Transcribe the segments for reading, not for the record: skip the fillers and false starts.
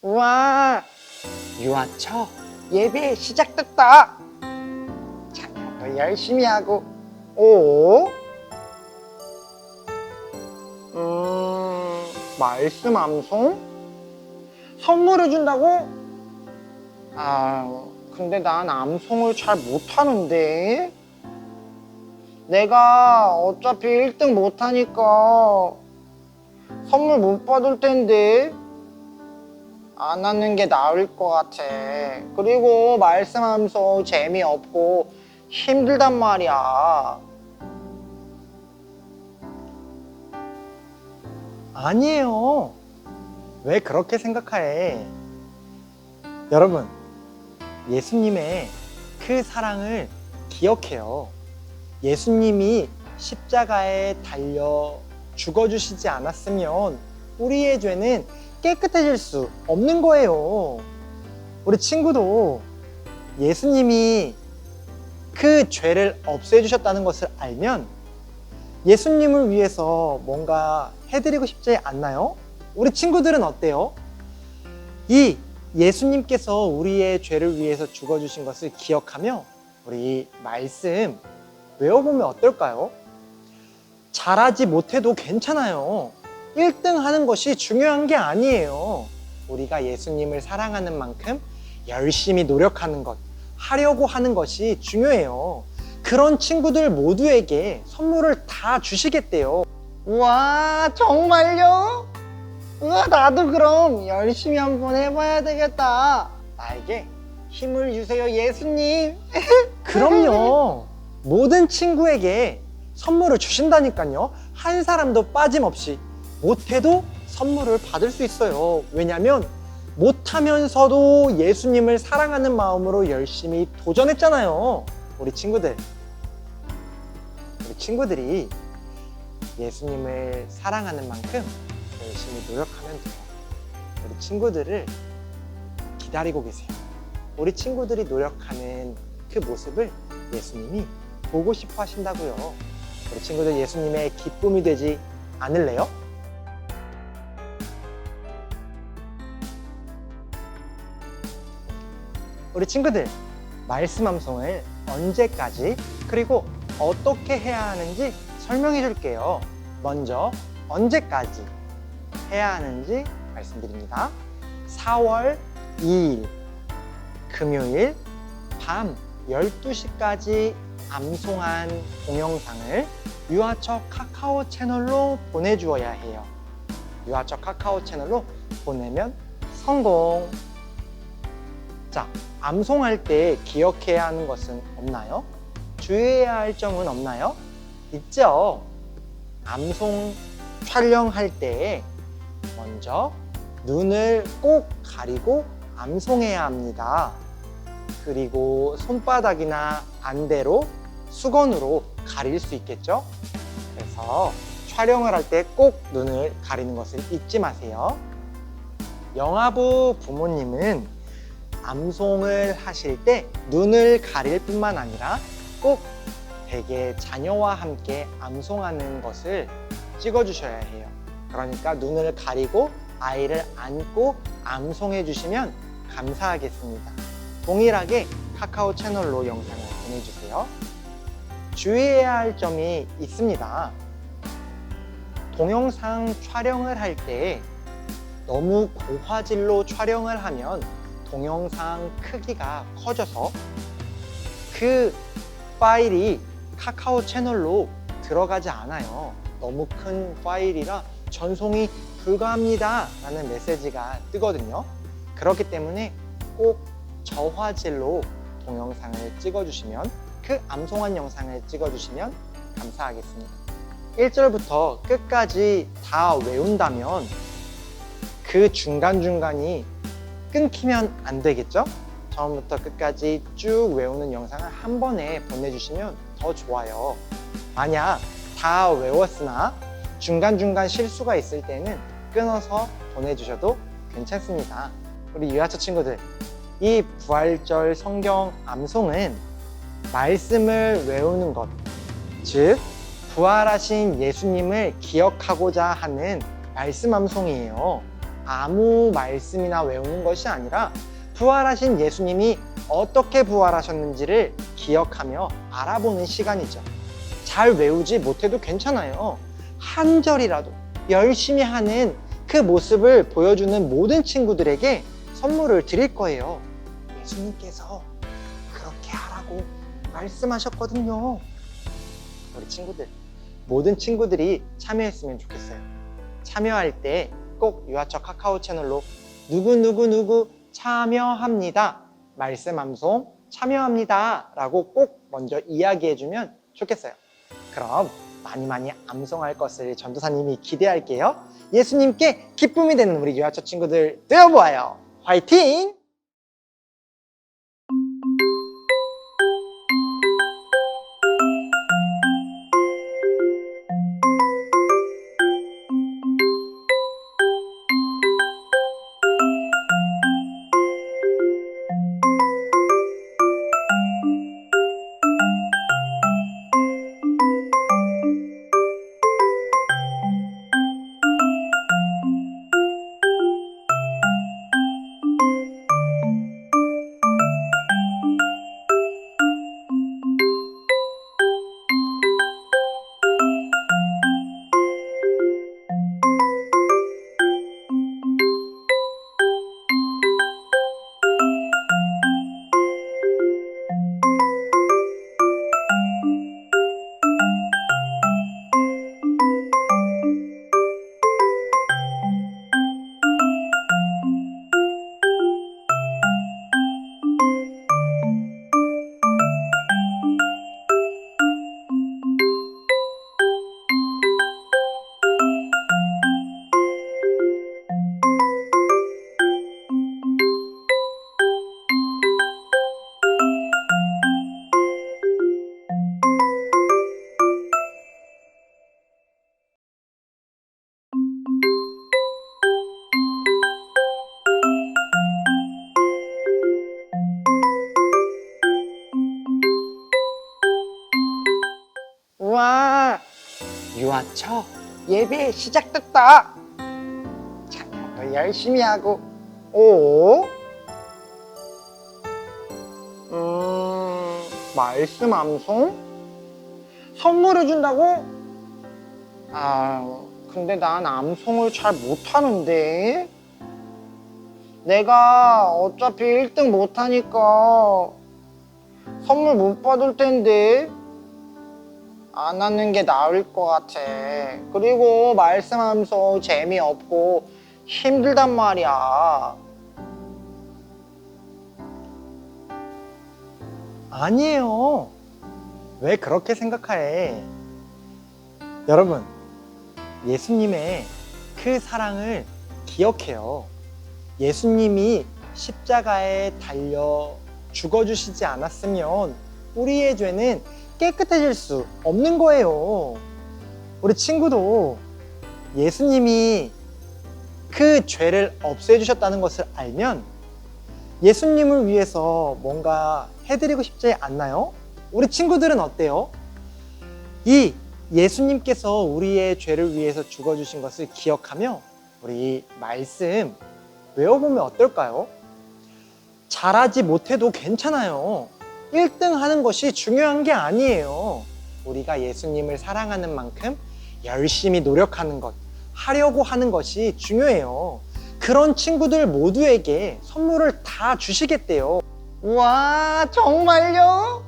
우와, 유아처 예배 시작됐다. 자녀도 열심히 하고. 오? 말씀 암송? 선물을 준다고? 근데 난 암송을 잘 못하는데. 내가 어차피 1등 못하니까 선물 못 받을 텐데. 안 하는 게 나을 것 같아. 그리고 말씀 암송 재미없고 힘들단 말이야. 아니에요. 왜 그렇게 생각해? 여러분, 예수님의 그 사랑을 기억해요. 예수님이 십자가에 달려 죽어주시지 않았으면 우리의 죄는 깨끗해질 수 없는 거예요. 우리 친구도 예수님이 그 죄를 없애주셨다는 것을 알면 예수님을 위해서 뭔가 해드리고 싶지 않나요? 우리 친구들은 어때요? 이 예수님께서 우리의 죄를 위해서 죽어주신 것을 기억하며 우리 말씀 외워보면 어떨까요? 잘하지 못해도 괜찮아요. 1등 하는 것이 중요한 게 아니에요. 우리가 예수님을 사랑하는 만큼 열심히 노력하는 것, 하려고 하는 것이 중요해요. 그런 친구들 모두에게 선물을 다 주시겠대요. 우와, 정말요? 우와, 나도 그럼 열심히 한번 해봐야 되겠다. 나에게 힘을 주세요, 예수님. 그럼요. 모든 친구에게 선물을 주신다니까요. 한 사람도 빠짐없이. 못해도 선물을 받을 수 있어요. 왜냐면 못하면서도 예수님을 사랑하는 마음으로 열심히 도전했잖아요. 우리 친구들이 예수님을 사랑하는 만큼 열심히 노력하면 돼요. 우리 친구들을 기다리고 계세요. 우리 친구들이 노력하는 그 모습을 예수님이 보고 싶어 하신다고요. 우리 친구들 예수님의 기쁨이 되지 않을래요? 우리 친구들, 말씀 암송을 언제까지 그리고 어떻게 해야 하는지 설명해 줄게요. 먼저 언제까지 해야 하는지 말씀드립니다. 4월 2일 금요일 밤 12시까지 암송한 동영상을 유아처 카카오 채널로 보내주어야 해요. 유아처 카카오 채널로 보내면 성공. 자, 암송할 때 기억해야 하는 것은 없나요? 주의해야 할 점은 없나요? 있죠. 암송 촬영할 때 먼저 눈을 꼭 가리고 암송해야 합니다. 그리고 손바닥이나 안대로 수건으로 가릴 수 있겠죠? 그래서 촬영을 할 때 꼭 눈을 가리는 것을 잊지 마세요. 영아부 부모님은 암송을 하실 때 눈을 가릴 뿐만 아니라 꼭 댁의 자녀와 함께 암송하는 것을 찍어주셔야 해요. 그러니까 눈을 가리고 아이를 안고 암송해 주시면 감사하겠습니다. 동일하게 카카오 채널로 영상을 보내주세요. 주의해야 할 점이 있습니다. 동영상 촬영을 할 때 너무 고화질로 촬영을 하면 동영상 크기가 커져서 그 파일이 카카오 채널로 들어가지 않아요. 너무 큰 파일이라 전송이 불가합니다 라는 메시지가 뜨거든요. 그렇기 때문에 꼭 저화질로 동영상을 찍어주시면, 그 암송한 영상을 찍어주시면 감사하겠습니다. 1절부터 끝까지 다 외운다면 그 중간중간이 끊기면 안 되겠죠? 처음부터 끝까지 쭉 외우는 영상을 한 번에 보내주시면 더 좋아요. 만약 다 외웠으나 중간중간 실수가 있을 때는 끊어서 보내주셔도 괜찮습니다. 우리 유아처 친구들, 이 부활절 성경 암송은 말씀을 외우는 것, 즉 부활하신 예수님을 기억하고자 하는 말씀 암송이에요. 아무 말씀이나 외우는 것이 아니라 부활하신 예수님이 어떻게 부활하셨는지를 기억하며 알아보는 시간이죠. 잘 외우지 못해도 괜찮아요. 한 절이라도 열심히 하는 그 모습을 보여주는 모든 친구들에게 선물을 드릴 거예요. 예수님께서 그렇게 하라고 말씀하셨거든요. 우리 친구들, 모든 친구들이 참여했으면 좋겠어요. 참여할 때 꼭 유아처 카카오 채널로 누구 참여합니다, 말씀암송 참여합니다 라고 꼭 먼저 이야기해주면 좋겠어요. 그럼 많이 암송할 것을 전도사님이 기대할게요. 예수님께 기쁨이 되는 우리 유아처 친구들 되어보아요. 화이팅! 우와, 유아처 예배 시작됐다. 찬양도 열심히 하고. 오? 말씀 암송? 선물을 준다고? 근데 난 암송을 잘 못하는데. 내가 어차피 1등 못하니까 선물 못 받을 텐데. 안 하는 게 나을 것 같아. 그리고 말씀하면서 재미없고 힘들단 말이야. 아니에요. 왜 그렇게 생각해? 여러분, 예수님의 그 사랑을 기억해요. 예수님이 십자가에 달려 죽어주시지 않았으면 우리의 죄는 깨끗해질 수 없는 거예요. 우리 친구도 예수님이 그 죄를 없애주셨다는 것을 알면 예수님을 위해서 뭔가 해드리고 싶지 않나요? 우리 친구들은 어때요? 이 예수님께서 우리의 죄를 위해서 죽어주신 것을 기억하며 우리 말씀 외워보면 어떨까요? 잘하지 못해도 괜찮아요. 1등 하는 것이 중요한 게 아니에요. 우리가 예수님을 사랑하는 만큼 열심히 노력하는 것, 하려고 하는 것이 중요해요. 그런 친구들 모두에게 선물을 다 주시겠대요. 우와, 정말요?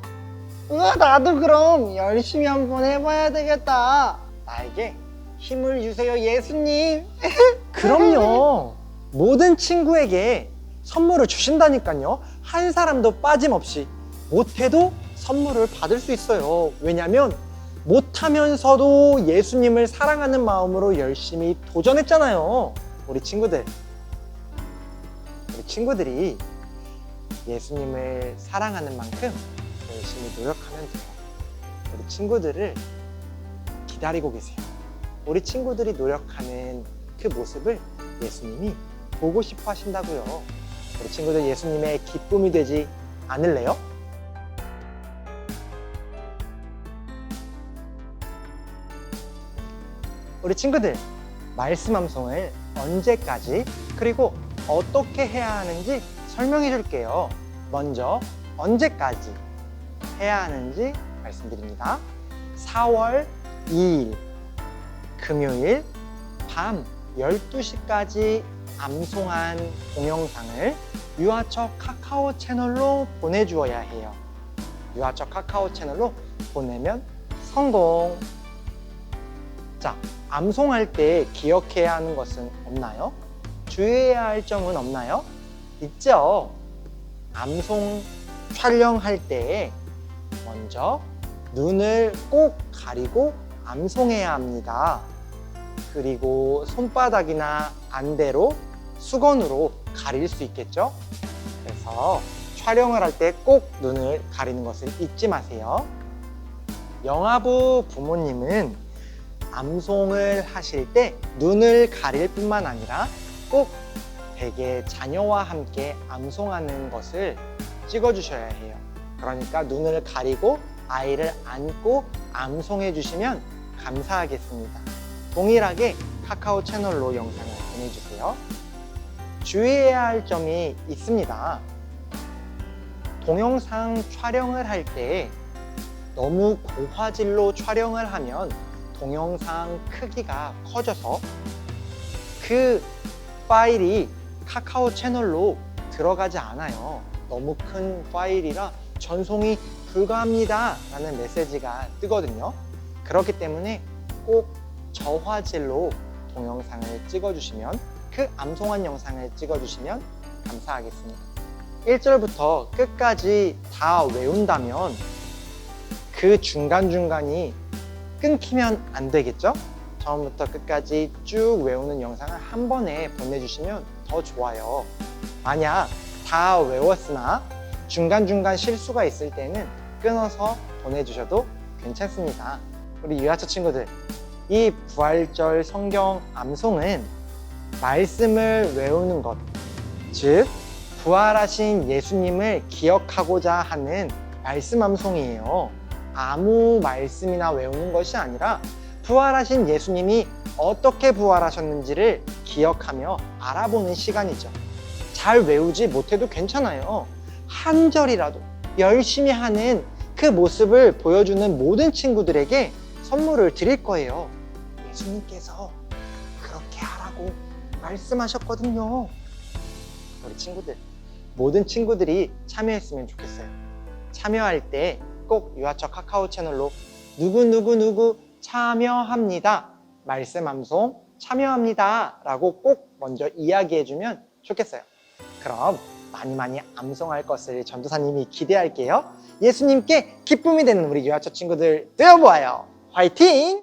우와, 나도 그럼 열심히 한번 해봐야 되겠다. 나에게 힘을 주세요, 예수님. 그럼요. 모든 친구에게 선물을 주신다니까요. 한 사람도 빠짐없이. 못해도 선물을 받을 수 있어요. 왜냐면 못하면서도 예수님을 사랑하는 마음으로 열심히 도전했잖아요. 우리 친구들이 예수님을 사랑하는 만큼 열심히 노력하면 돼요. 우리 친구들을 기다리고 계세요. 우리 친구들이 노력하는 그 모습을 예수님이 보고 싶어 하신다고요. 우리 친구들 예수님의 기쁨이 되지 않을래요? 우리 친구들, 말씀 암송을 언제까지 그리고 어떻게 해야 하는지 설명해 줄게요. 먼저 언제까지 해야 하는지 말씀드립니다. 4월 2일 금요일 밤 12시까지 암송한 동영상을 유아처 카카오 채널로 보내주어야 해요. 유아처 카카오 채널로 보내면 성공! 자, 암송할 때 기억해야 하는 것은 없나요? 주의해야 할 점은 없나요? 있죠? 암송 촬영할 때 먼저 눈을 꼭 가리고 암송해야 합니다. 그리고 손바닥이나 안대로 수건으로 가릴 수 있겠죠? 그래서 촬영을 할 때 꼭 눈을 가리는 것을 잊지 마세요. 영아부 부모님은 암송을 하실 때 눈을 가릴 뿐만 아니라 꼭 댁의 자녀와 함께 암송하는 것을 찍어주셔야 해요. 그러니까 눈을 가리고 아이를 안고 암송해 주시면 감사하겠습니다. 동일하게 카카오 채널로 영상을 보내주세요. 주의해야 할 점이 있습니다. 동영상 촬영을 할 때 너무 고화질로 촬영을 하면 동영상 크기가 커져서 그 파일이 카카오 채널로 들어가지 않아요. 너무 큰 파일이라 전송이 불가합니다 라는 메시지가 뜨거든요. 그렇기 때문에 꼭 저화질로 동영상을 찍어주시면, 그 암송한 영상을 찍어주시면 감사하겠습니다. 1절부터 끝까지 다 외운다면 그 중간중간이 끊기면 안 되겠죠? 처음부터 끝까지 쭉 외우는 영상을 한 번에 보내주시면 더 좋아요. 만약 다 외웠으나 중간중간 실수가 있을 때는 끊어서 보내주셔도 괜찮습니다. 우리 유아처 친구들, 이 부활절 성경 암송은 말씀을 외우는 것, 즉 부활하신 예수님을 기억하고자 하는 말씀 암송이에요. 아무 말씀이나 외우는 것이 아니라 부활하신 예수님이 어떻게 부활하셨는지를 기억하며 알아보는 시간이죠. 잘 외우지 못해도 괜찮아요. 한 절이라도 열심히 하는 그 모습을 보여주는 모든 친구들에게 선물을 드릴 거예요. 예수님께서 그렇게 하라고 말씀하셨거든요. 우리 친구들, 모든 친구들이 참여했으면 좋겠어요. 참여할 때 꼭 유아처 카카오 채널로 누구 참여합니다, 말씀 암송 참여합니다 라고 꼭 먼저 이야기해주면 좋겠어요. 그럼 많이 암송할 것을 전도사님이 기대할게요. 예수님께 기쁨이 되는 우리 유아처 친구들 되어보아요. 화이팅!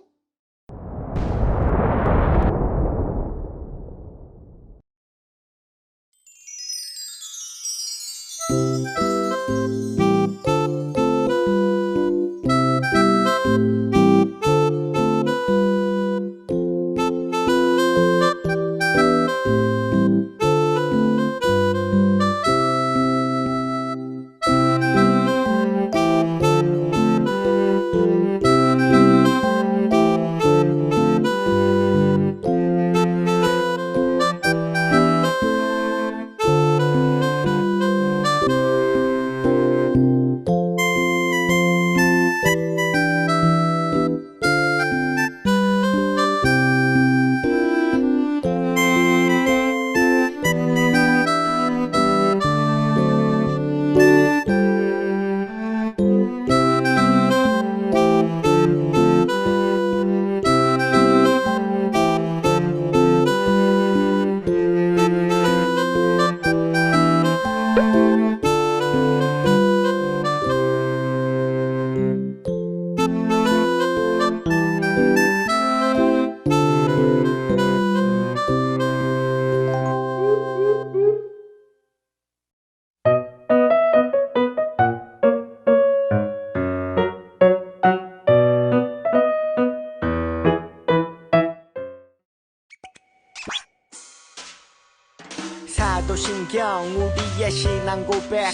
사도신경 우리의 신앙 고백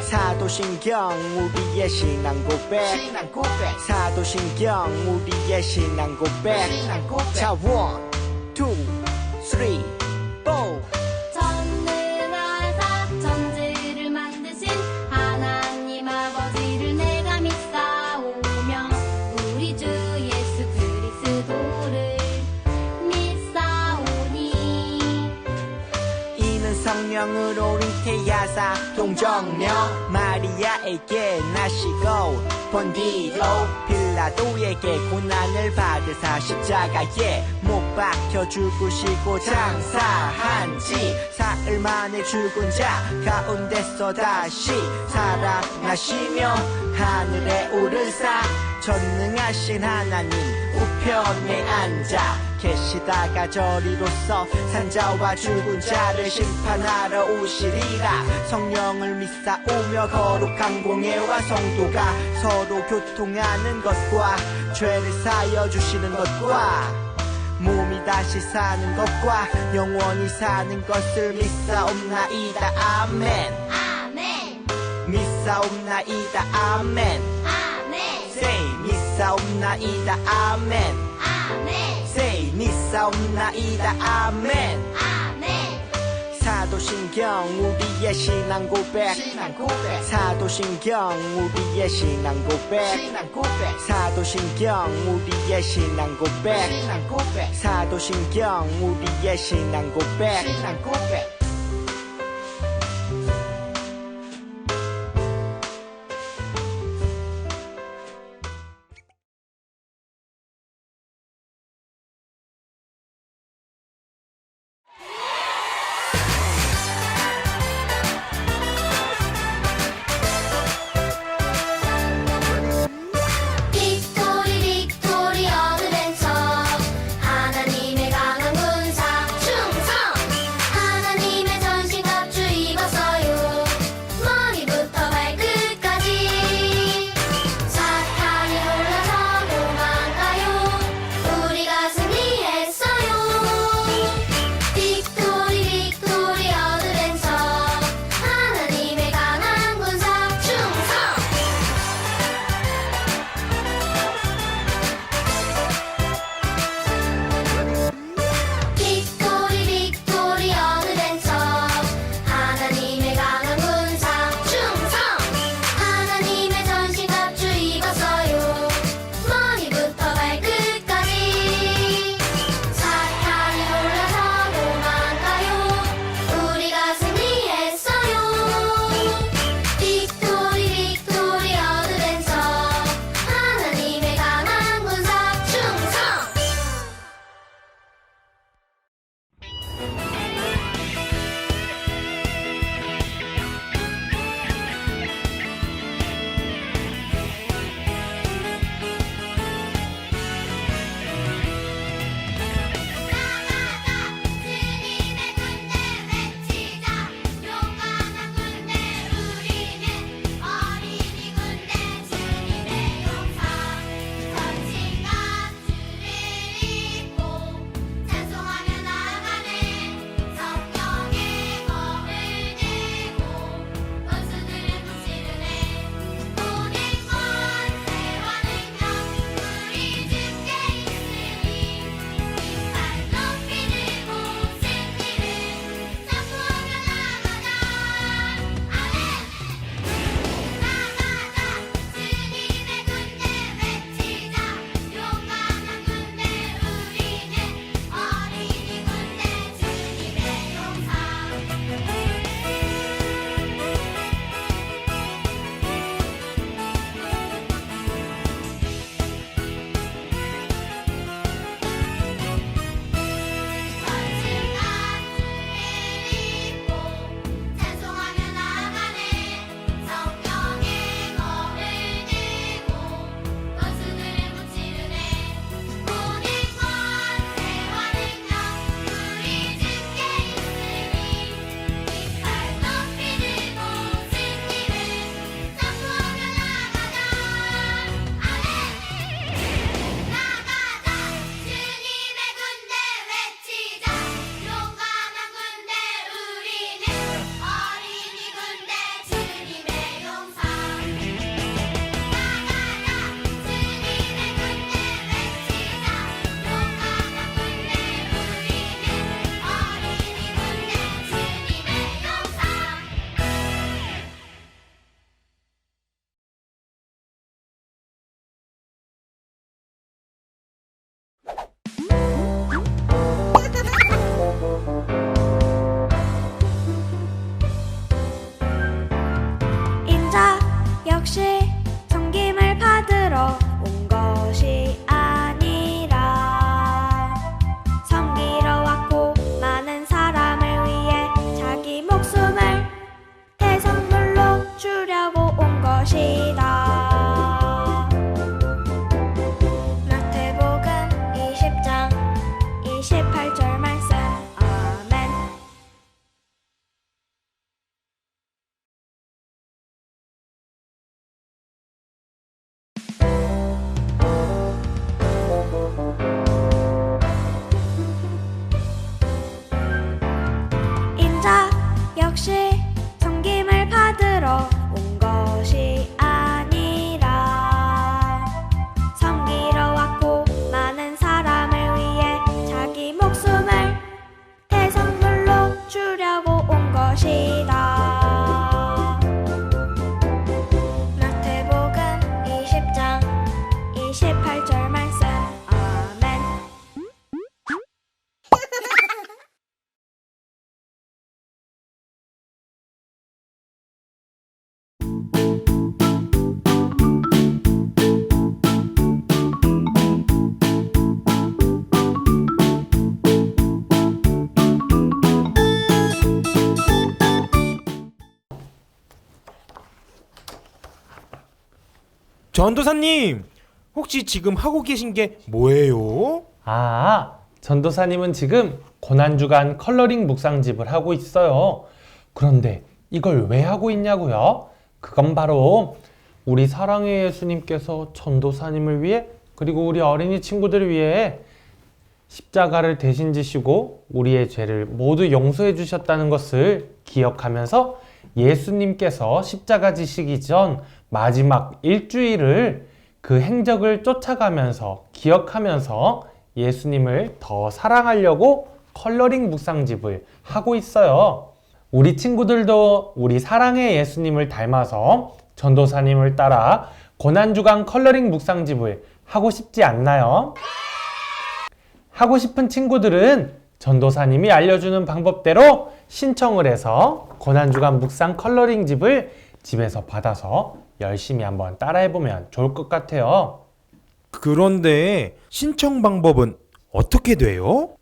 사도신경 우리의 신앙 고백 사도신경 우리의 신앙 고백 자 1, 2, 3, 4 우리는 성령으로 잉태하사 동정녀 마리아에게 나시고 본 뒤로 빌라도에게 고난을 받으사 십자가에 못 박혀 죽으시고 장사한 지 사흘 만에 죽은 자 가운데서 다시 살아나시며 하늘에 오르사 전능하신 하나님 우편에 앉아 계시다가 저리로서 산자와 죽은 자를 심판하러 오시리라. 성령을 믿사오며 거룩한 공예와 성도가 서로 교통하는 것과 죄를 사여 주시는 것과 몸이 다시 사는 것과 영원히 사는 것을 믿사옵나이다. 아멘. 아멘. 믿사옵나이다. 아멘. 아멘. Say 믿사옵나이다. 아멘. 아멘. Say 믿사옵나이다. 아멘. 아멘. 사도신경 우리의 신앙 고백 사도신경 우리의 신앙 고백 사도신경 우리의 신앙 고백 사도신경 우리의 신앙 고백 빅토리 빅토리 어드벤처 하나님의 강한 군사 충성 하나님 역시 섬김을 받으러 온 것이 아니라 섬기러 왔고 많은 사람을 위해 자기 목숨을 대성물로 주려고 온 것이다. 마태복음 20장 28절 말씀. 아멘. 전도사님, 혹시 지금 하고 계신 게 뭐예요? 전도사님은 지금 고난주간 컬러링 묵상집을 하고 있어요. 그런데 이걸 왜 하고 있냐고요? 그건 바로 우리 사랑의 예수님께서 전도사님을 위해 그리고 우리 어린이 친구들을 위해 십자가를 대신 지시고 우리의 죄를 모두 용서해 주셨다는 것을 기억하면서 예수님께서 십자가 지시기 전 마지막 일주일을 그 행적을 쫓아가면서 기억하면서 예수님을 더 사랑하려고 컬러링 묵상집을 하고 있어요. 우리 친구들도 우리 사랑의 예수님을 닮아서 전도사님을 따라 고난주간 컬러링 묵상집을 하고 싶지 않나요? 하고 싶은 친구들은 전도사님이 알려주는 방법대로 신청을 해서 고난주간 묵상 컬러링집을 집에서 받아서 열심히 한번 따라해보면 좋을 것 같아요. 그런데 신청 방법은 어떻게 돼요?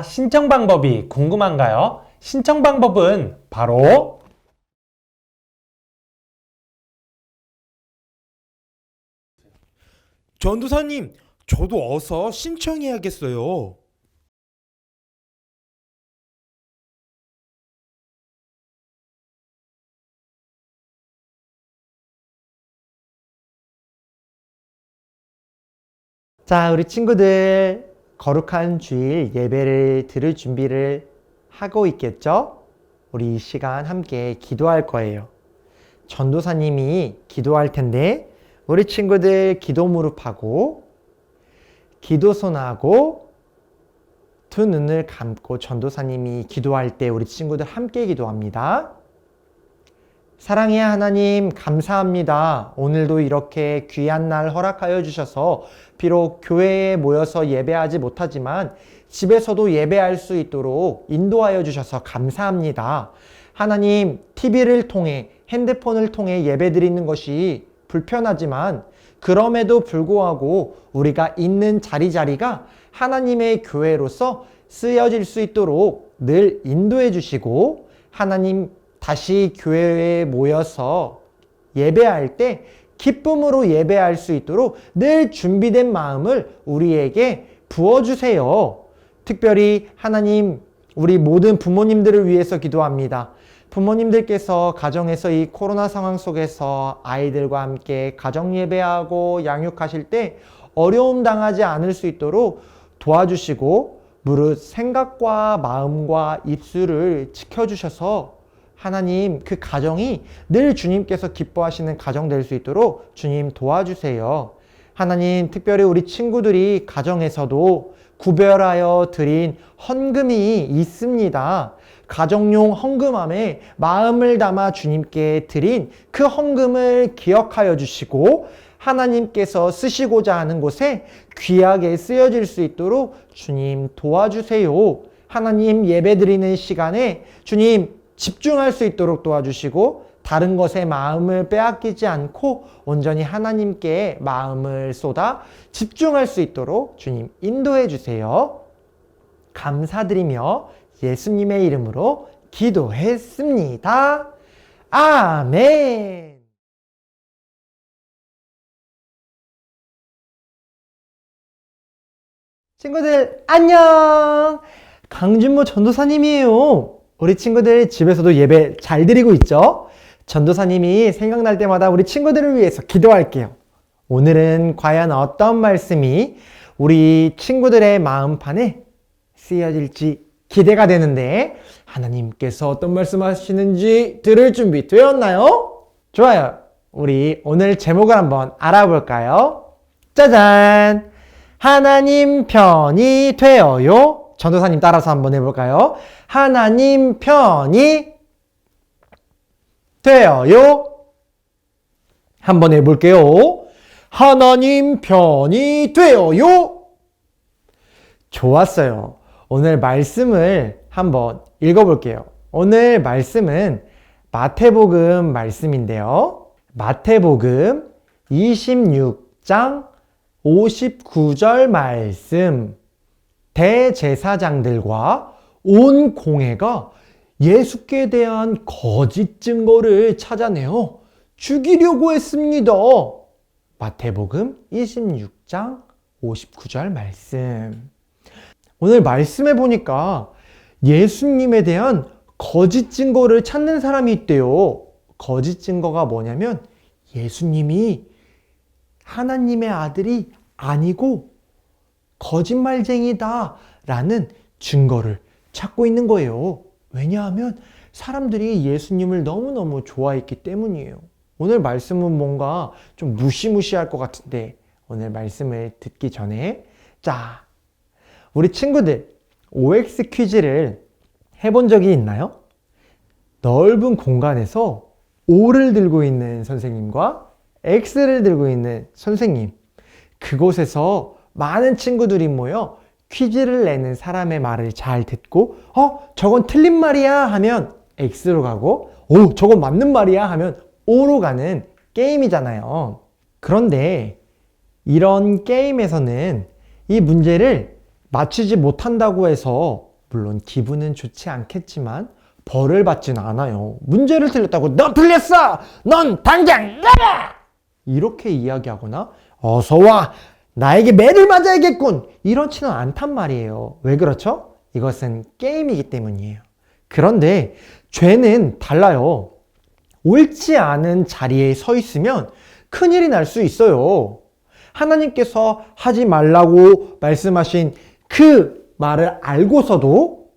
신청 방법이 궁금한가요? 신청 방법은 바로 전도사님, 저도 어서 신청해야겠어요. 자, 우리 친구들 거룩한 주일 예배를 들을 준비를 하고 있겠죠? 우리 이 시간 함께 기도할 거예요. 전도사님이 기도할 텐데 우리 친구들 기도 무릎하고 기도손하고 두 눈을 감고 전도사님이 기도할 때 우리 친구들 함께 기도합니다. 사랑의 하나님, 감사합니다. 오늘도 이렇게 귀한 날 허락하여 주셔서 비록 교회에 모여서 예배하지 못하지만 집에서도 예배할 수 있도록 인도하여 주셔서 감사합니다. 하나님, TV를 통해 핸드폰을 통해 예배 드리는 것이 불편하지만 그럼에도 불구하고 우리가 있는 자리자리가 하나님의 교회로서 쓰여질 수 있도록 늘 인도해 주시고 하나님 다시 교회에 모여서 예배할 때 기쁨으로 예배할 수 있도록 늘 준비된 마음을 우리에게 부어주세요. 특별히 하나님, 우리 모든 부모님들을 위해서 기도합니다. 부모님들께서 가정에서 이 코로나 상황 속에서 아이들과 함께 가정 예배하고 양육하실 때 어려움 당하지 않을 수 있도록 도와주시고 무릇 생각과 마음과 입술을 지켜주셔서 하나님, 그 가정이 늘 주님께서 기뻐하시는 가정 될 수 있도록 주님 도와주세요. 하나님, 특별히 우리 친구들이 가정에서도 구별하여 드린 헌금이 있습니다. 가정용 헌금함에 마음을 담아 주님께 드린 그 헌금을 기억하여 주시고 하나님께서 쓰시고자 하는 곳에 귀하게 쓰여질 수 있도록 주님 도와주세요. 하나님, 예배드리는 시간에 주님 집중할 수 있도록 도와주시고 다른 것에 마음을 빼앗기지 않고 온전히 하나님께 마음을 쏟아 집중할 수 있도록 주님 인도해 주세요. 감사드리며 예수님의 이름으로 기도했습니다. 아멘. 친구들 안녕. 강준모 전도사님이에요. 우리 친구들 집에서도 예배 잘 드리고 있죠? 전도사님이 생각날 때마다 우리 친구들을 위해서 기도할게요. 오늘은 과연 어떤 말씀이 우리 친구들의 마음판에 쓰여질지 기대가 되는데 하나님께서 어떤 말씀하시는지 들을 준비 되었나요? 좋아요. 우리 오늘 제목을 한번 알아볼까요? 짜잔! 하나님 편이 되어요. 전도사님 따라서 한번 해볼까요? 하나님 편이 되어요. 한번 해볼게요. 하나님 편이 되어요. 좋았어요. 오늘 말씀을 한번 읽어볼게요. 오늘 말씀은 마태복음 말씀인데요. 마태복음 26장 59절 말씀. 대제사장들과 온 공회가 예수께 대한 거짓 증거를 찾아내어 죽이려고 했습니다. 마태복음 26장 59절 말씀. 오늘 말씀해 보니까 예수님에 대한 거짓 증거를 찾는 사람이 있대요. 거짓 증거가 뭐냐면 예수님이 하나님의 아들이 아니고 거짓말쟁이다 라는 증거를 찾고 있는 거예요. 왜냐하면 사람들이 예수님을 너무너무 좋아했기 때문이에요. 오늘 말씀은 뭔가 좀 무시무시할 것 같은데 오늘 말씀을 듣기 전에 자, 우리 친구들 OX 퀴즈를 해본 적이 있나요? 넓은 공간에서 O를 들고 있는 선생님과 X를 들고 있는 선생님, 그곳에서 많은 친구들이 모여 퀴즈를 내는 사람의 말을 잘 듣고 저건 틀린 말이야 하면 X로 가고 저건 맞는 말이야 하면 O로 가는 게임이잖아요. 그런데 이런 게임에서는 이 문제를 맞추지 못한다고 해서 물론 기분은 좋지 않겠지만 벌을 받지는 않아요. 문제를 틀렸다고 너 틀렸어! 넌 당장 나가! 이렇게 이야기하거나 어서와! 나에게 매를 맞아야겠군! 이렇지는 않단 말이에요. 왜 그렇죠? 이것은 게임이기 때문이에요. 그런데 죄는 달라요. 옳지 않은 자리에 서 있으면 큰일이 날 수 있어요. 하나님께서 하지 말라고 말씀하신 그 말을 알고서도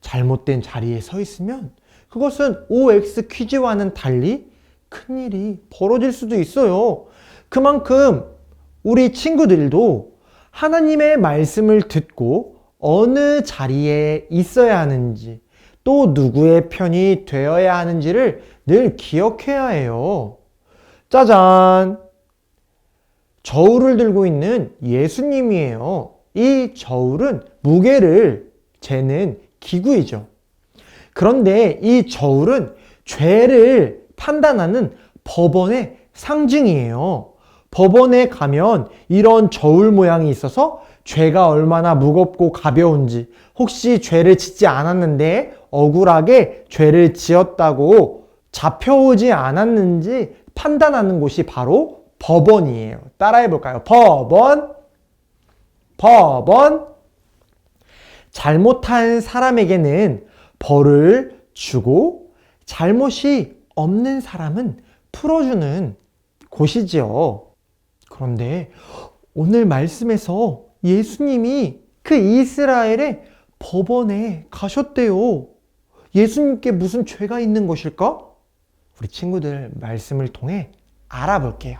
잘못된 자리에 서 있으면 그것은 OX 퀴즈와는 달리 큰일이 벌어질 수도 있어요. 그만큼 우리 친구들도 하나님의 말씀을 듣고 어느 자리에 있어야 하는지 또 누구의 편이 되어야 하는지를 늘 기억해야 해요. 짜잔! 저울을 들고 있는 예수님이에요. 이 저울은 무게를 재는 기구이죠. 그런데 이 저울은 죄를 판단하는 법원의 상징이에요. 법원에 가면 이런 저울 모양이 있어서 죄가 얼마나 무겁고 가벼운지, 혹시 죄를 짓지 않았는데 억울하게 죄를 지었다고 잡혀오지 않았는지 판단하는 곳이 바로 법원이에요. 따라해 볼까요? 법원. 법원. 잘못한 사람에게는 벌을 주고 잘못이 없는 사람은 풀어주는 곳이지요. 그런데 오늘 말씀에서 예수님이 그 이스라엘의 법원에 가셨대요. 예수님께 무슨 죄가 있는 것일까? 우리 친구들 말씀을 통해 알아볼게요.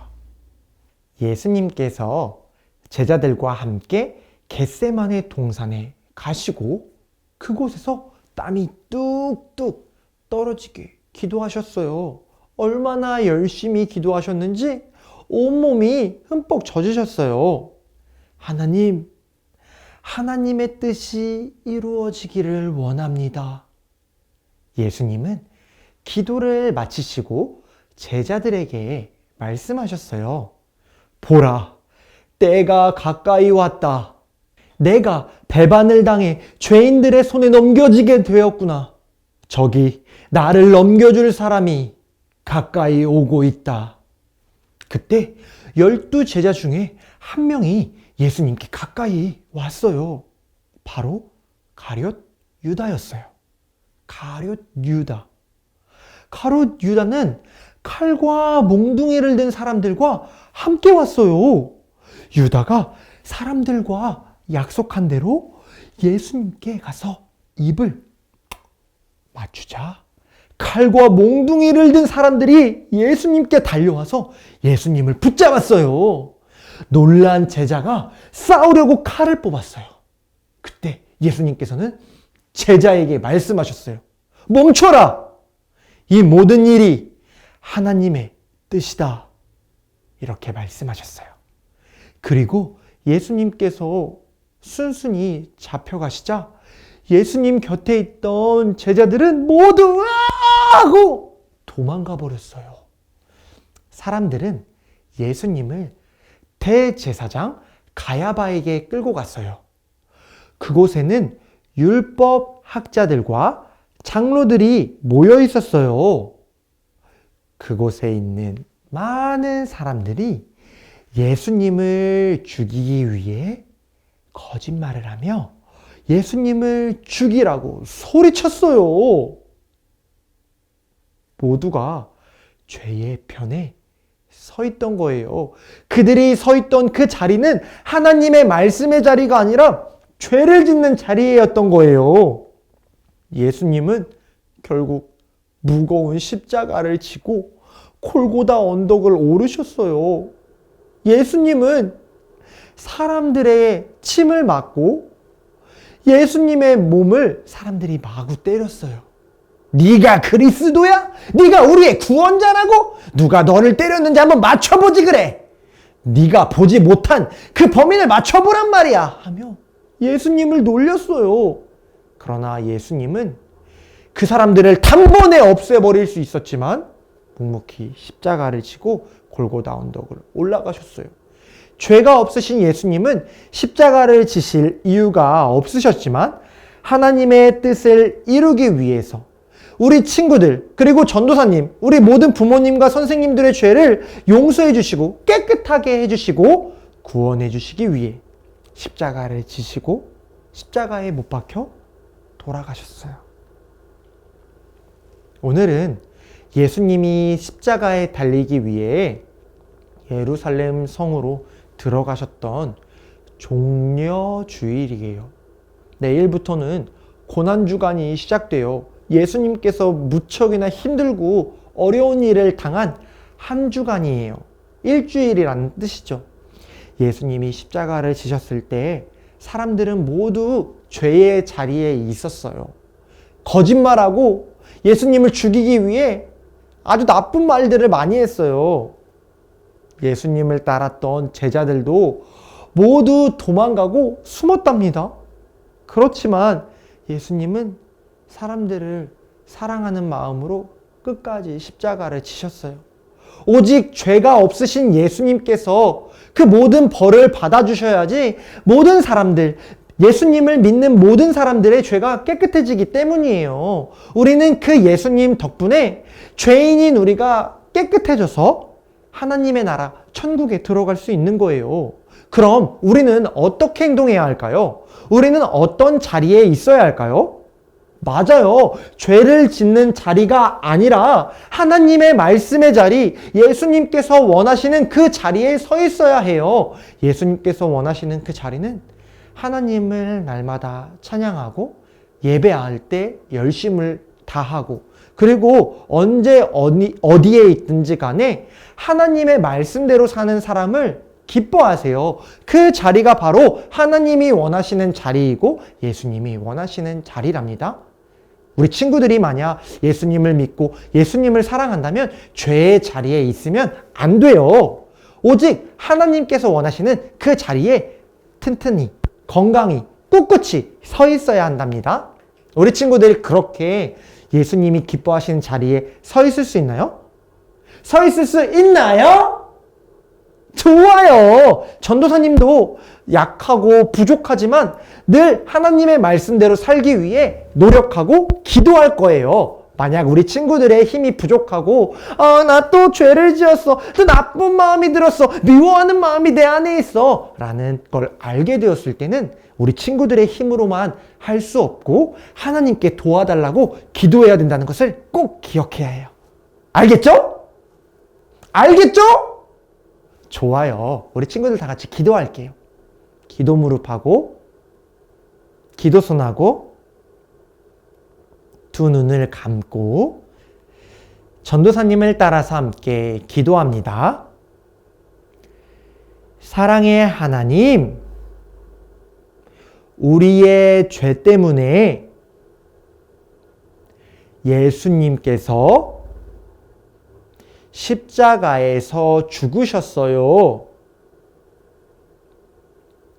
예수님께서 제자들과 함께 겟세마네 동산에 가시고 그곳에서 땀이 뚝뚝 떨어지게 기도하셨어요. 얼마나 열심히 기도하셨는지 온몸이 흠뻑 젖으셨어요. 하나님, 하나님의 뜻이 이루어지기를 원합니다. 예수님은 기도를 마치시고 제자들에게 말씀하셨어요. 보라, 때가 가까이 왔다. 내가 배반을 당해 죄인들의 손에 넘겨지게 되었구나. 저기 나를 넘겨줄 사람이 가까이 오고 있다. 그때 12 제자 중에 한 명이 예수님께 가까이 왔어요. 바로 가룟 유다였어요. 가룟 유다. 가룟 유다는 칼과 몽둥이를 든 사람들과 함께 왔어요. 유다가 사람들과 약속한 대로 예수님께 가서 입을 맞추자 칼과 몽둥이를 든 사람들이 예수님께 달려와서 예수님을 붙잡았어요. 놀란 제자가 싸우려고 칼을 뽑았어요. 그때 예수님께서는 제자에게 말씀하셨어요. 멈춰라! 이 모든 일이 하나님의 뜻이다. 이렇게 말씀하셨어요. 그리고 예수님께서 순순히 잡혀가시자 예수님 곁에 있던 제자들은 모두 으아! 하고 도망가 버렸어요. 사람들은 예수님을 대제사장 가야바에게 끌고 갔어요. 그곳에는 율법 학자들과 장로들이 모여 있었어요. 그곳에 있는 많은 사람들이 예수님을 죽이기 위해 거짓말을 하며 예수님을 죽이라고 소리쳤어요. 모두가 죄의 편에 서 있던 거예요. 그들이 서 있던 그 자리는 하나님의 말씀의 자리가 아니라 죄를 짓는 자리였던 거예요. 예수님은 결국 무거운 십자가를 지고 골고다 언덕을 오르셨어요. 예수님은 사람들의 침을 맞고 예수님의 몸을 사람들이 마구 때렸어요. 네가 그리스도야? 네가 우리의 구원자라고? 누가 너를 때렸는지 한번 맞춰보지 그래. 네가 보지 못한 그 범인을 맞춰보란 말이야 하며 예수님을 놀렸어요. 그러나 예수님은 그 사람들을 단번에 없애버릴 수 있었지만 묵묵히 십자가를 지고 골고다 언덕을 올라가셨어요. 죄가 없으신 예수님은 십자가를 지실 이유가 없으셨지만 하나님의 뜻을 이루기 위해서 우리 친구들 그리고 전도사님, 우리 모든 부모님과 선생님들의 죄를 용서해 주시고 깨끗하게 해주시고 구원해 주시기 위해 십자가를 지시고 십자가에 못 박혀 돌아가셨어요. 오늘은 예수님이 십자가에 달리기 위해 예루살렘 성으로 들어가셨던 종려주일이에요. 내일부터는 고난주간이 시작돼요. 예수님께서 무척이나 힘들고 어려운 일을 당한 한 주간이에요. 일주일이라는 뜻이죠. 예수님이 십자가를 지셨을 때 사람들은 모두 죄의 자리에 있었어요. 거짓말하고 예수님을 죽이기 위해 아주 나쁜 말들을 많이 했어요. 예수님을 따랐던 제자들도 모두 도망가고 숨었답니다. 그렇지만 예수님은 사람들을 사랑하는 마음으로 끝까지 십자가를 지셨어요. 오직 죄가 없으신 예수님께서 그 모든 벌을 받아주셔야지 모든 사람들, 예수님을 믿는 모든 사람들의 죄가 깨끗해지기 때문이에요. 우리는 그 예수님 덕분에 죄인인 우리가 깨끗해져서 하나님의 나라, 천국에 들어갈 수 있는 거예요. 그럼 우리는 어떻게 행동해야 할까요? 우리는 어떤 자리에 있어야 할까요? 맞아요. 죄를 짓는 자리가 아니라 하나님의 말씀의 자리, 예수님께서 원하시는 그 자리에 서 있어야 해요. 예수님께서 원하시는 그 자리는 하나님을 날마다 찬양하고 예배할 때 열심을 다하고 그리고 언제 어디에 있든지 간에 하나님의 말씀대로 사는 사람을 기뻐하세요. 그 자리가 바로 하나님이 원하시는 자리이고 예수님이 원하시는 자리랍니다. 우리 친구들이 만약 예수님을 믿고 예수님을 사랑한다면 죄의 자리에 있으면 안 돼요. 오직 하나님께서 원하시는 그 자리에 튼튼히, 건강히, 꿋꿋이 서 있어야 한답니다. 우리 친구들이 그렇게 예수님이 기뻐하시는 자리에 서 있을 수 있나요? 서 있을 수 있나요? 좋아요. 전도사님도 약하고 부족하지만 늘 하나님의 말씀대로 살기 위해 노력하고 기도할 거예요. 만약 우리 친구들의 힘이 부족하고 나 또 죄를 지었어, 또 나쁜 마음이 들었어, 미워하는 마음이 내 안에 있어 라는 걸 알게 되었을 때는 우리 친구들의 힘으로만 할 수 없고 하나님께 도와달라고 기도해야 된다는 것을 꼭 기억해야 해요. 알겠죠? 알겠죠? 좋아요. 우리 친구들 다 같이 기도할게요. 기도 무릎하고 기도 손하고 두 눈을 감고 전도사님을 따라서 함께 기도합니다. 사랑의 하나님, 우리의 죄 때문에 예수님께서 십자가에서 죽으셨어요.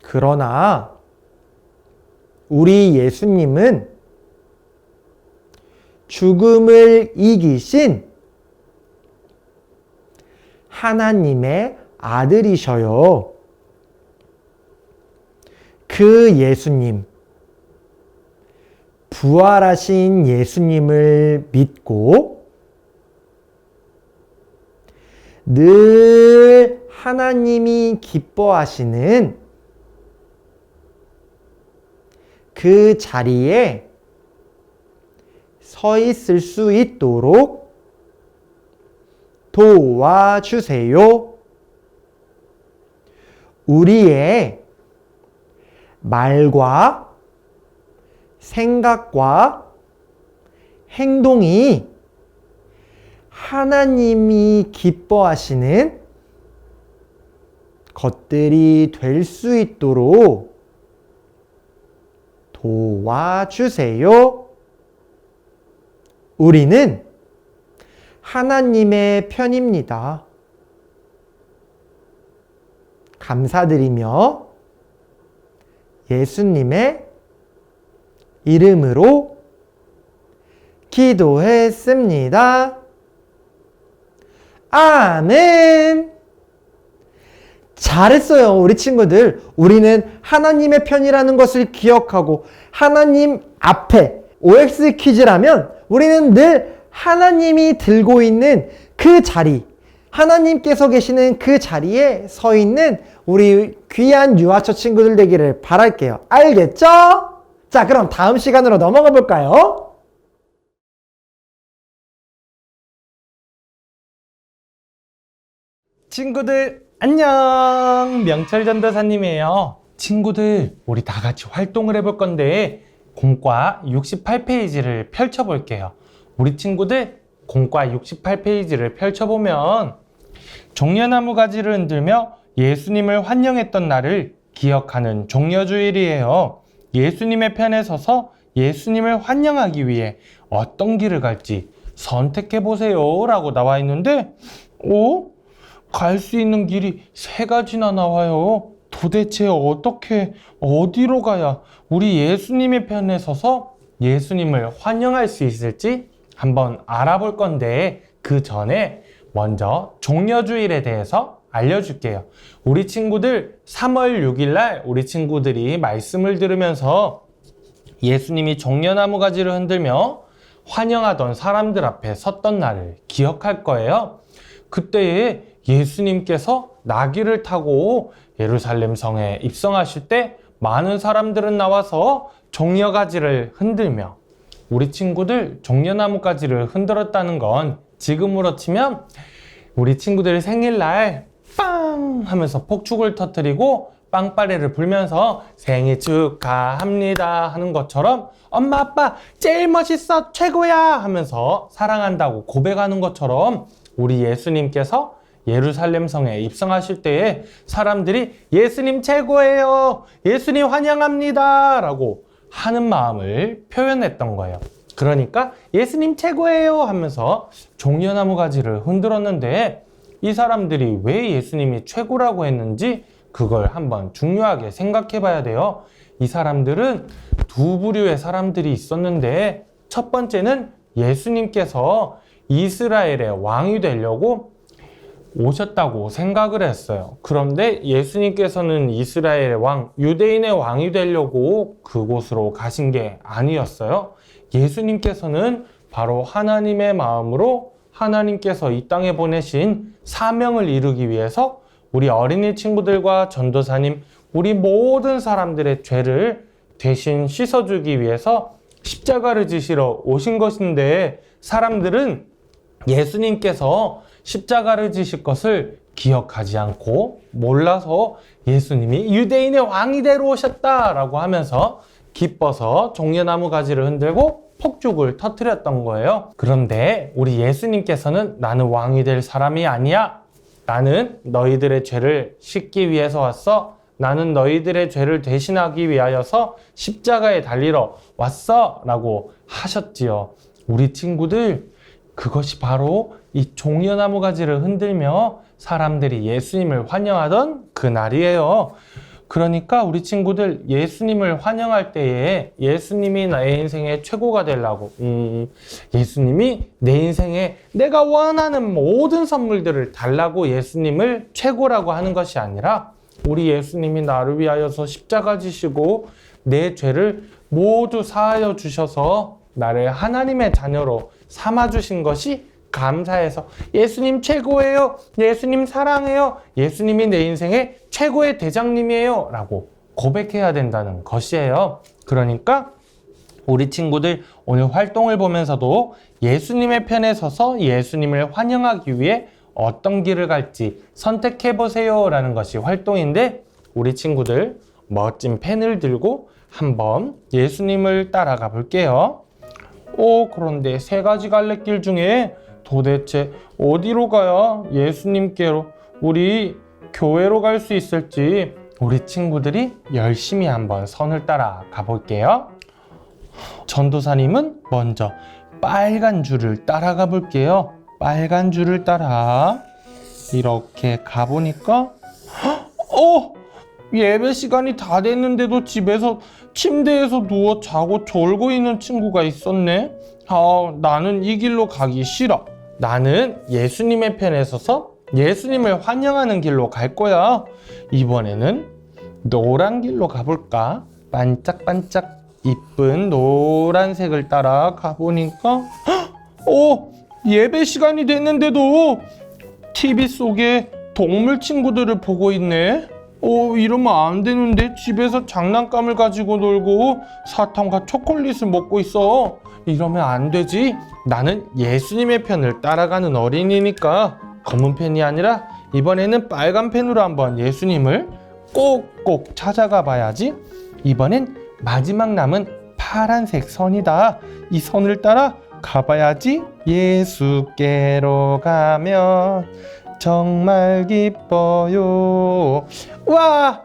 그러나 우리 예수님은 죽음을 이기신 하나님의 아들이셔요. 그 예수님, 부활하신 예수님을 믿고 늘 하나님이 기뻐하시는 그 자리에 서 있을 수 있도록 도와주세요. 우리의 말과 생각과 행동이 하나님이 기뻐하시는 것들이 될 수 있도록 도와주세요. 우리는 하나님의 편입니다. 감사드리며 예수님의 이름으로 기도했습니다. 아멘. 잘했어요, 우리 친구들. 우리는 하나님의 편이라는 것을 기억하고 하나님 앞에 OX 퀴즈라면 우리는 늘 하나님이 들고 있는 그 자리, 하나님께서 계시는 그 자리에 서 있는 우리 귀한 유아초 친구들 되기를 바랄게요. 알겠죠? 자, 그럼 다음 시간으로 넘어가 볼까요? 친구들 안녕, 명철 전도사님이에요. 친구들, 우리 다 같이 활동을 해볼 건데 공과 68페이지를 펼쳐볼게요. 우리 친구들 공과 68페이지를 펼쳐보면 종려나무 가지를 흔들며 예수님을 환영했던 날을 기억하는 종려주일이에요. 예수님의 편에 서서 예수님을 환영하기 위해 어떤 길을 갈지 선택해보세요 라고 나와 있는데 갈 수 있는 길이 3가지나 나와요. 도대체 어떻게 어디로 가야 우리 예수님의 편에 서서 예수님을 환영할 수 있을지 한번 알아볼 건데 그 전에 먼저 종려주일에 대해서 알려줄게요. 우리 친구들 3월 6일 날 우리 친구들이 말씀을 들으면서 예수님이 종려나무 가지를 흔들며 환영하던 사람들 앞에 섰던 날을 기억할 거예요. 그때에 예수님께서 나귀를 타고 예루살렘 성에 입성하실 때 많은 사람들은 나와서 종려가지를 흔들며 우리 친구들 종려나무 가지를 흔들었다는 건 지금으로 치면 우리 친구들 생일날 빵 하면서 폭죽을 터뜨리고 빵빠레를 불면서 생일 축하합니다 하는 것처럼 엄마 아빠 제일 멋있어 최고야 하면서 사랑한다고 고백하는 것처럼 우리 예수님께서 예루살렘 성에 입성하실 때에 사람들이 예수님 최고예요, 예수님 환영합니다 라고 하는 마음을 표현했던 거예요. 그러니까 예수님 최고예요 하면서 종려나무 가지를 흔들었는데 이 사람들이 왜 예수님이 최고라고 했는지 그걸 한번 중요하게 생각해 봐야 돼요. 이 사람들은 두 부류의 사람들이 있었는데 첫 번째는 예수님께서 이스라엘의 왕이 되려고 오셨다고 생각을 했어요. 그런데 예수님께서는 이스라엘의 왕, 유대인의 왕이 되려고 그곳으로 가신 게 아니었어요. 예수님께서는 바로 하나님의 마음으로 하나님께서 이 땅에 보내신 사명을 이루기 위해서 우리 어린이 친구들과 전도사님, 우리 모든 사람들의 죄를 대신 씻어주기 위해서 십자가를 지시러 오신 것인데 사람들은 예수님께서 십자가를 지실 것을 기억하지 않고 몰라서 예수님이 유대인의 왕이 되러 오셨다라고 하면서 기뻐서 종려나무 가지를 흔들고 폭죽을 터뜨렸던 거예요. 그런데 우리 예수님께서는 나는 왕이 될 사람이 아니야. 나는 너희들의 죄를 씻기 위해서 왔어. 나는 너희들의 죄를 대신하기 위하여서 십자가에 달리러 왔어. 라고 하셨지요. 우리 친구들, 그것이 바로 이 종려나무 가지를 흔들며 사람들이 예수님을 환영하던 그날이에요. 그러니까 우리 친구들, 예수님을 환영할 때에 예수님이 나의 인생의 최고가 되려고, 예수님이 내 인생에 내가 원하는 모든 선물들을 달라고 예수님을 최고라고 하는 것이 아니라, 우리 예수님이 나를 위하여서 십자가 지시고 내 죄를 모두 사하여 주셔서 나를 하나님의 자녀로 삼아 주신 것이 감사해서 예수님 최고예요, 예수님 사랑해요, 예수님이 내 인생의 최고의 대장님이에요 라고 고백해야 된다는 것이에요. 그러니까 우리 친구들, 오늘 활동을 보면서도 예수님의 편에 서서 예수님을 환영하기 위해 어떤 길을 갈지 선택해 보세요 라는 것이 활동인데, 우리 친구들 멋진 펜을 들고 한번 예수님을 따라가 볼게요. 그런데 세 가지 갈래길 중에 도대체 어디로 가야 예수님께로, 우리 교회로 갈 수 있을지 우리 친구들이 열심히 한번 선을 따라 가볼게요. 전도사님은 먼저 빨간 줄을 따라가 볼게요. 빨간 줄을 따라 이렇게 가보니까 예배 시간이 다 됐는데도 집에서 침대에서 누워 자고 졸고 있는 친구가 있었네. 나는 이 길로 가기 싫어. 나는 예수님의 편에 서서 예수님을 환영하는 길로 갈 거야. 이번에는 노란 길로 가볼까? 반짝반짝 이쁜 노란색을 따라 가보니까 예배 시간이 됐는데도 TV 속에 동물 친구들을 보고 있네. 이러면 안 되는데, 집에서 장난감을 가지고 놀고 사탕과 초콜릿을 먹고 있어. 이러면 안 되지. 나는 예수님의 편을 따라가는 어린이니까 검은 펜이 아니라 이번에는 빨간 펜으로 한번 예수님을 꼭꼭 찾아가 봐야지. 이번엔 마지막 남은 파란색 선이다. 이 선을 따라 가봐야지. 예수께로 가면 정말 기뻐요. 와!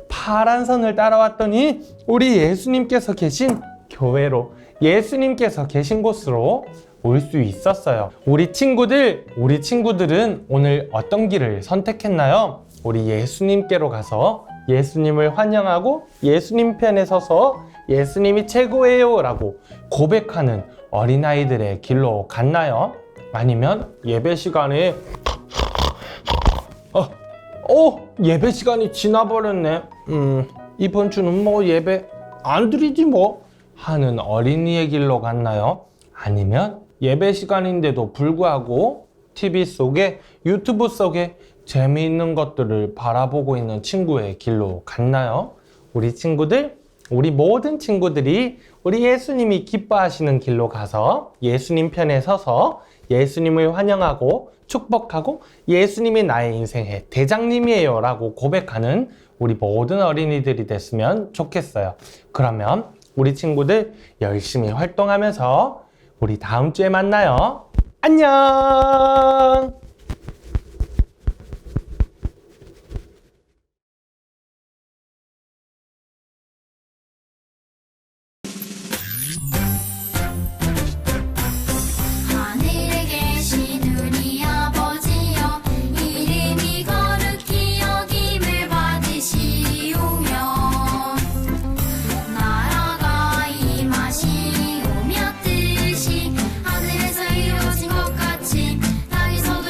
파란 선을 따라왔더니 우리 예수님께서 계신 교회로, 예수님께서 계신 곳으로 올 수 있었어요. 우리 친구들은 오늘 어떤 길을 선택했나요? 우리 예수님께로 가서 예수님을 환영하고 예수님 편에 서서 예수님이 최고예요 라고 고백하는 어린아이들의 길로 갔나요? 아니면 예배 시간에 예배 시간이 지나버렸네. 이번 주는 뭐 예배 안 드리지 뭐 하는 어린이의 길로 갔나요? 아니면 예배 시간인데도 불구하고 TV 속에, 유튜브 속에 재미있는 것들을 바라보고 있는 친구의 길로 갔나요? 우리 친구들, 우리 모든 친구들이 우리 예수님이 기뻐하시는 길로 가서 예수님 편에 서서 예수님을 환영하고 축복하고 예수님이 나의 인생의 대장님이에요 라고 고백하는 우리 모든 어린이들이 됐으면 좋겠어요. 그러면 우리 친구들 열심히 활동하면서 우리 다음 주에 만나요. 안녕! 하늘에 계신 우리 아버지여 이름이 거룩히 여김을 받으시오며 나라가 임하시오며 뜻이 하늘에서 이루어진 것 같이 땅에서도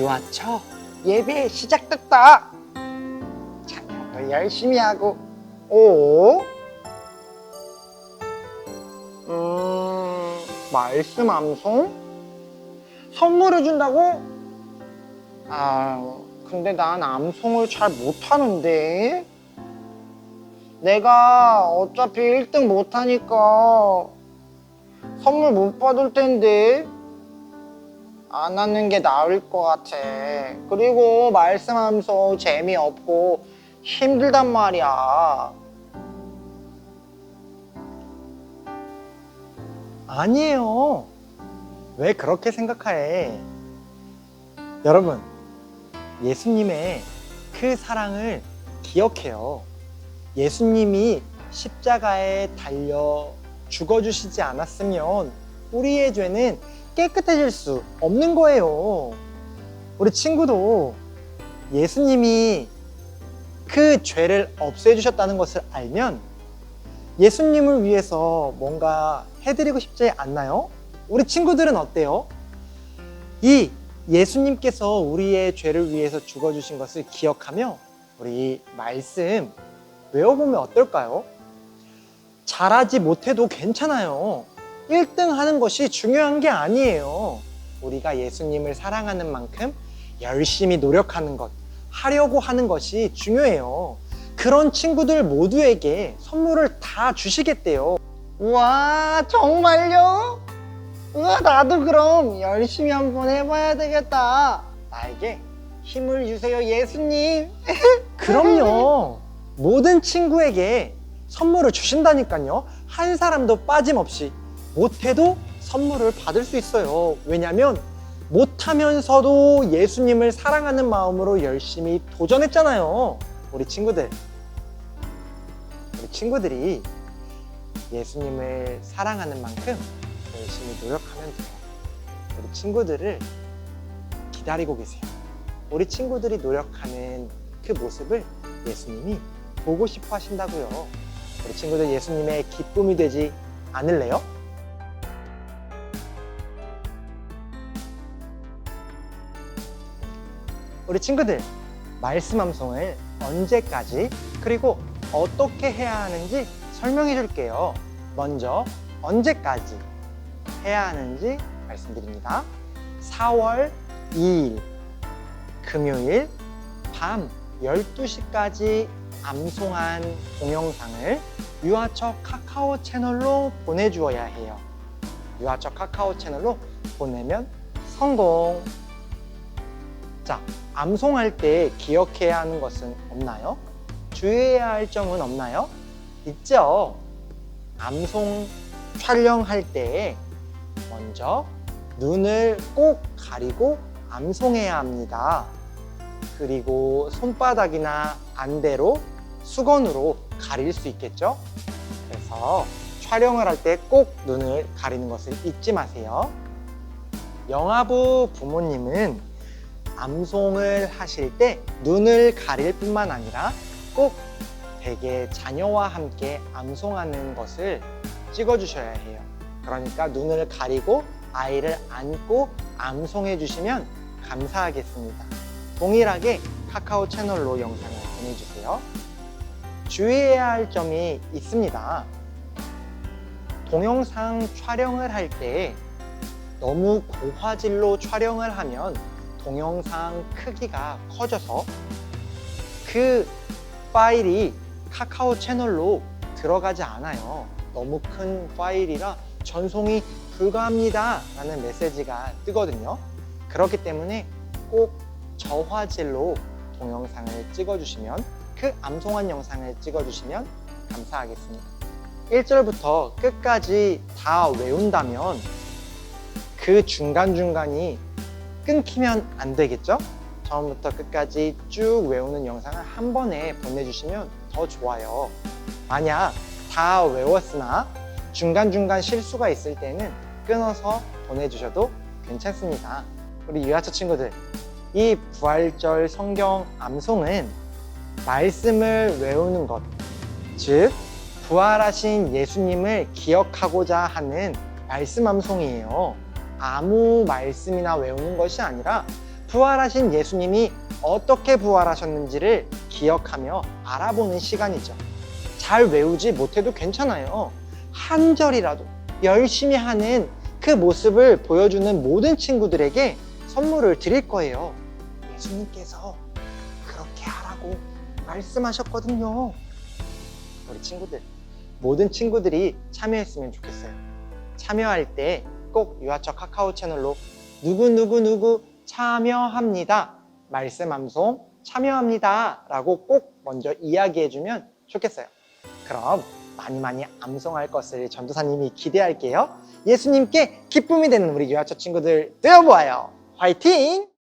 유아처 예배 시작됐다. 자녀도 열심히 하고. 오? 말씀 암송? 선물을 준다고? 근데 난 암송을 잘 못하는데. 내가 어차피 1등 못하니까 선물 못 받을 텐데. 안 하는 게 나을 것 같아. 그리고 말씀 암송 재미없고 힘들단 말이야. 아니에요. 왜 그렇게 생각해? 여러분, 예수님의 그 사랑을 기억해요. 예수님이 십자가에 달려 죽어주시지 않았으면 우리의 죄는 깨끗해질 수 없는 거예요. 우리 친구도 예수님이 그 죄를 없애주셨다는 것을 알면 예수님을 위해서 뭔가 해드리고 싶지 않나요? 우리 친구들은 어때요? 이 예수님께서 우리의 죄를 위해서 죽어주신 것을 기억하며 우리 말씀 외워보면 어떨까요? 잘하지 못해도 괜찮아요. 1등 하는 것이 중요한 게 아니에요. 우리가 예수님을 사랑하는 만큼 열심히 노력하는 것, 하려고 하는 것이 중요해요. 그런 친구들 모두에게 선물을 다 주시겠대요. 우와, 정말요? 우와, 나도 그럼 열심히 한번 해봐야 되겠다. 나에게 힘을 주세요, 예수님. 그럼요. 모든 친구에게 선물을 주신다니까요. 한 사람도 빠짐없이. 못해도 선물을 받을 수 있어요. 왜냐면 못하면서도 예수님을 사랑하는 마음으로 열심히 도전했잖아요. 우리 친구들이 예수님을 사랑하는 만큼 열심히 노력하면 돼요. 우리 친구들을 기다리고 계세요. 우리 친구들이 노력하는 그 모습을 예수님이 보고 싶어 하신다고요. 우리 친구들 예수님의 기쁨이 되지 않을래요? 우리 친구들, 말씀 암송을 언제까지 그리고 어떻게 해야 하는지 설명해 줄게요. 먼저 언제까지 해야 하는지 말씀드립니다. 4월 2일 금요일 밤 12시까지 암송한 동영상을 유아처 카카오 채널로 보내주어야 해요. 유아처 카카오 채널로 보내면 성공. 자, 암송할 때 기억해야 하는 것은 없나요? 주의해야 할 점은 없나요? 있죠. 암송 촬영할 때 먼저 눈을 꼭 가리고 암송해야 합니다. 그리고 손바닥이나 안대로 수건으로 가릴 수 있겠죠? 그래서 촬영을 할 때 꼭 눈을 가리는 것을 잊지 마세요. 영아부 부모님은 암송을 하실 때 눈을 가릴 뿐만 아니라 꼭 댁의 자녀와 함께 암송하는 것을 찍어주셔야 해요. 그러니까 눈을 가리고 아이를 안고 암송해 주시면 감사하겠습니다. 동일하게 카카오 채널로 영상을 보내주세요. 주의해야 할 점이 있습니다. 동영상 촬영을 할 때 너무 고화질로 촬영을 하면 동영상 크기가 커져서 그 파일이 카카오 채널로 들어가지 않아요. 너무 큰 파일이라 전송이 불가합니다 라는 메시지가 뜨거든요. 그렇기 때문에 꼭 저화질로 동영상을 찍어주시면, 그 암송한 영상을 찍어주시면 감사하겠습니다. 1절부터 끝까지 다 외운다면 그 중간중간이 끊기면 안 되겠죠? 처음부터 끝까지 쭉 외우는 영상을 한 번에 보내주시면 더 좋아요. 만약 다 외웠으나 중간중간 실수가 있을 때는 끊어서 보내주셔도 괜찮습니다. 우리 유아처 친구들, 이 부활절 성경 암송은 말씀을 외우는 것, 즉 부활하신 예수님을 기억하고자 하는 말씀 암송이에요. 아무 말씀이나 외우는 것이 아니라 부활하신 예수님이 어떻게 부활하셨는지를 기억하며 알아보는 시간이죠. 잘 외우지 못해도 괜찮아요. 한 절이라도 열심히 하는 그 모습을 보여주는 모든 친구들에게 선물을 드릴 거예요. 예수님께서 그렇게 하라고 말씀하셨거든요. 우리 친구들, 모든 친구들이 참여했으면 좋겠어요. 참여할 때 꼭 유아처 카카오 채널로 누구 참여합니다. 말씀 암송 참여합니다. 라고 꼭 먼저 이야기해주면 좋겠어요. 그럼 많이 암송할 것을 전도사님이 기대할게요. 예수님께 기쁨이 되는 우리 유아처 친구들 되어보아요. 화이팅!